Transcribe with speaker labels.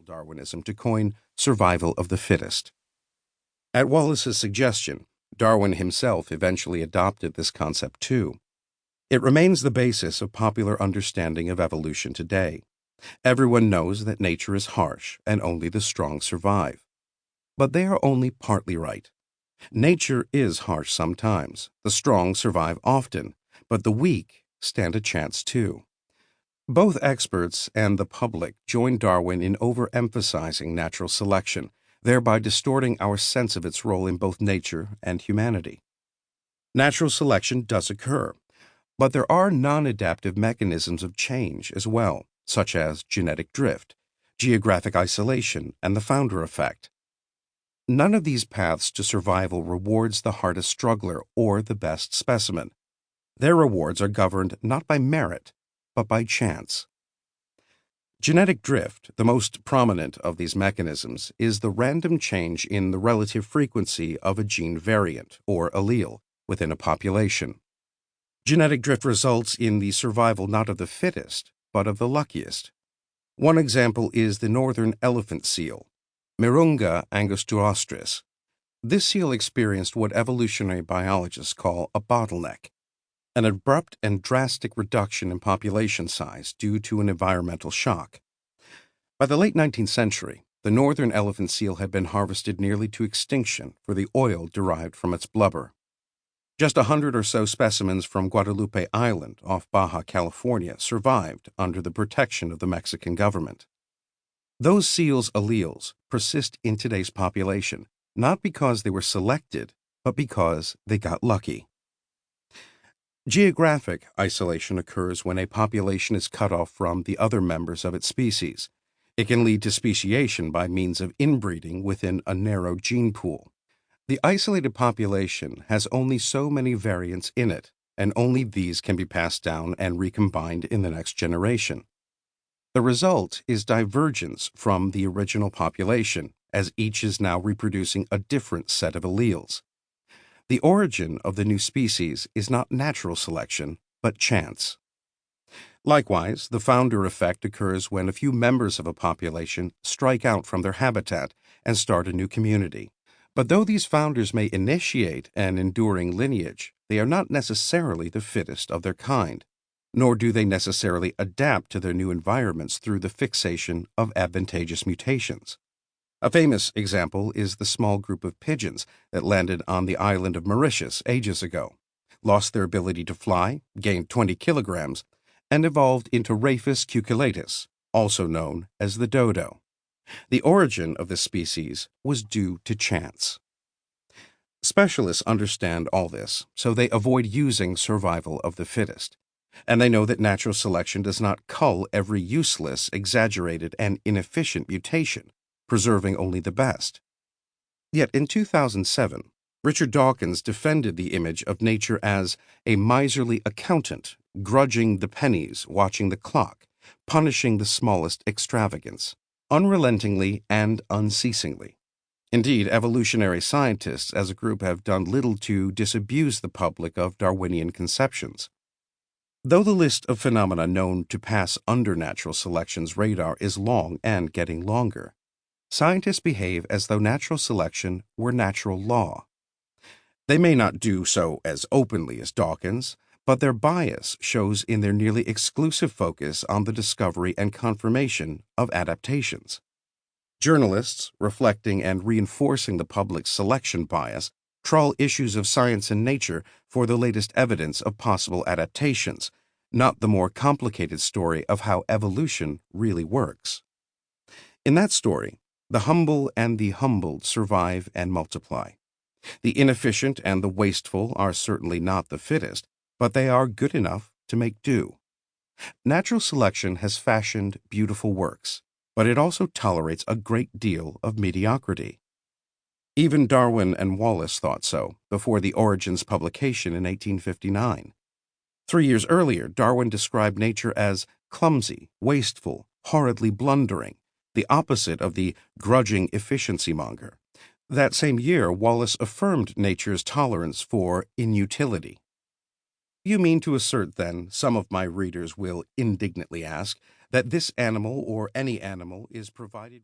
Speaker 1: Darwinism to coin survival of the fittest. At Wallace's suggestion, Darwin himself eventually adopted this concept too. It remains the basis of popular understanding of evolution today. Everyone knows that nature is harsh and only the strong survive. But they are only partly right. Nature is harsh sometimes, the strong survive often, but the weak stand a chance too. Both experts and the public join Darwin in overemphasizing natural selection, thereby distorting our sense of its role in both nature and humanity. Natural selection does occur, but there are non-adaptive mechanisms of change as well, such as genetic drift, geographic isolation, and the founder effect. None of these paths to survival rewards the hardest struggler or the best specimen. Their rewards are governed not by merit, but by chance. Genetic drift, the most prominent of these mechanisms, is the random change in the relative frequency of a gene variant, or allele, within a population. Genetic drift results in the survival not of the fittest, but of the luckiest. One example is the northern elephant seal, Mirounga angusturostris. This seal experienced what evolutionary biologists call a bottleneck, an abrupt and drastic reduction in population size due to an environmental shock. By the late 19th century, the northern elephant seal had been harvested nearly to extinction for the oil derived from its blubber. Just 100 or so specimens from Guadalupe Island off Baja California survived under the protection of the Mexican government. Those seals' alleles persist in today's population, not because they were selected, but because they got lucky. Geographic isolation occurs when a population is cut off from the other members of its species. It can lead to speciation by means of inbreeding within a narrow gene pool. The isolated population has only so many variants in it, and only these can be passed down and recombined in the next generation. The result is divergence from the original population, as each is now reproducing a different set of alleles. The origin of the new species is not natural selection, but chance. Likewise, the founder effect occurs when a few members of a population strike out from their habitat and start a new community. But though these founders may initiate an enduring lineage, they are not necessarily the fittest of their kind, nor do they necessarily adapt to their new environments through the fixation of advantageous mutations. A famous example is the small group of pigeons that landed on the island of Mauritius ages ago, lost their ability to fly, gained 20 kilograms, and evolved into Rhaphis cuculatus, also known as the dodo. The origin of this species was due to chance. Specialists understand all this, so they avoid using survival of the fittest. And they know that natural selection does not cull every useless, exaggerated, and inefficient mutation, preserving only the best. Yet in 2007, Richard Dawkins defended the image of nature as a miserly accountant, grudging the pennies, watching the clock, punishing the smallest extravagance, unrelentingly and unceasingly. Indeed, evolutionary scientists as a group have done little to disabuse the public of Darwinian conceptions. Though the list of phenomena known to pass under natural selection's radar is long and getting longer, scientists behave as though natural selection were natural law. They may not do so as openly as Dawkins, but their bias shows in their nearly exclusive focus on the discovery and confirmation of adaptations. Journalists, reflecting and reinforcing the public's selection bias, trawl issues of science and nature for the latest evidence of possible adaptations, not the more complicated story of how evolution really works. In that story, the humble and the humbled survive and multiply. The inefficient and the wasteful are certainly not the fittest, but they are good enough to make do. Natural selection has fashioned beautiful works, but it also tolerates a great deal of mediocrity. Even Darwin and Wallace thought so before the Origins publication in 1859. 3 years earlier, Darwin described nature as clumsy, wasteful, horridly blundering, the opposite of the grudging efficiency monger. That same year, Wallace affirmed nature's tolerance for inutility. You mean to assert, then, some of my readers will indignantly ask, that this animal or any animal is provided with